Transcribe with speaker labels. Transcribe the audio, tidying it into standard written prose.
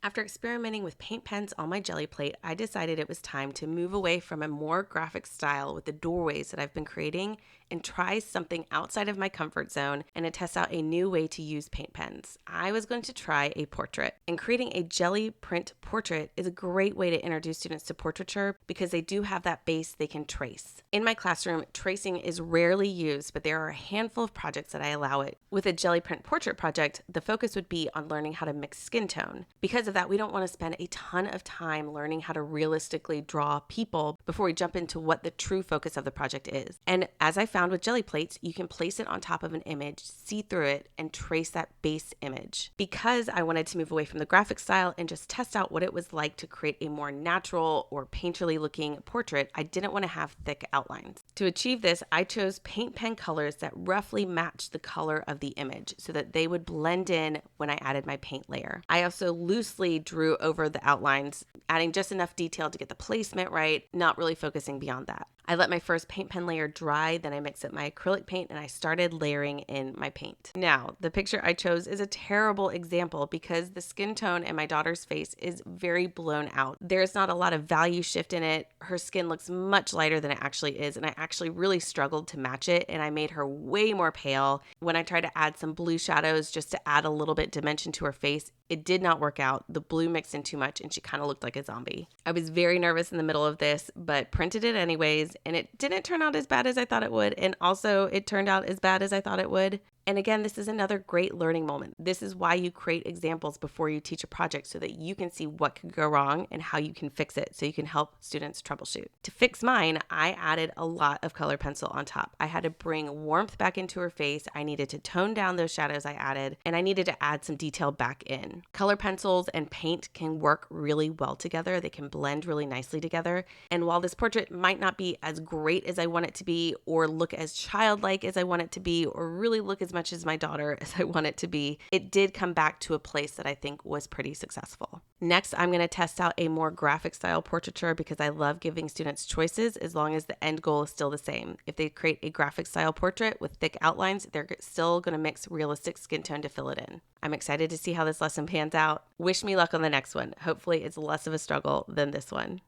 Speaker 1: After experimenting with paint pens on my Gelli plate, I decided it was time to move away from a more graphic style with the doorways that I've been creating and try something outside of my comfort zone and to test out a new way to use paint pens. I was going to try a portrait, and creating a Gelli print portrait is a great way to introduce students to portraiture because they do have that base they can trace. In my classroom, tracing is rarely used, but there are a handful of projects that I allow it. With a Gelli print portrait project, the focus would be on learning how to mix skin tone. Because of that, we don't want to spend a ton of time learning how to realistically draw people before we jump into what the true focus of the project is. And as I found with Gelli plates, you can place it on top of an image, see through it, and trace that base image. Because I wanted to move away from the graphic style and just test out what it was like to create a more natural or painterly looking portrait, I didn't want to have thick outlines. To achieve this, I chose paint pen colors that roughly matched the color of the image so that they would blend in when I added my paint layer. I also loosely drew over the outlines, adding just enough detail to get the placement right, not really focusing beyond that. I let my first paint pen layer dry, then I mixed up my acrylic paint and I started layering in my paint. Now, the picture I chose is a terrible example because the skin tone in my daughter's face is very blown out. There's not a lot of value shift in it. Her skin looks much lighter than it actually is, and I actually really struggled to match it, and I made her way more pale. When I tried to add some blue shadows just to add a little bit dimension to her face, it did not work out. The blue mixed in too much and she kind of looked like a zombie. I was very nervous in the middle of this, but printed it anyways, and it didn't turn out as bad as I thought it would. And also it turned out as bad as I thought it would. And again, this is another great learning moment. This is why you create examples before you teach a project so that you can see what could go wrong and how you can fix it so you can help students troubleshoot. To fix mine, I added a lot of color pencil on top. I had to bring warmth back into her face. I needed to tone down those shadows I added, and I needed to add some detail back in. Color pencils and paint can work really well together. They can blend really nicely together. And while this portrait might not be as great as I want it to be, or look as childlike as I want it to be, or really look as much as my daughter as I want it to be, it did come back to a place that I think was pretty successful. Next, I'm going to test out a more graphic style portraiture because I love giving students choices as long as the end goal is still the same. If they create a graphic style portrait with thick outlines, they're still going to mix realistic skin tone to fill it in. I'm excited to see how this lesson pans out. Wish me luck on the next one. Hopefully it's less of a struggle than this one.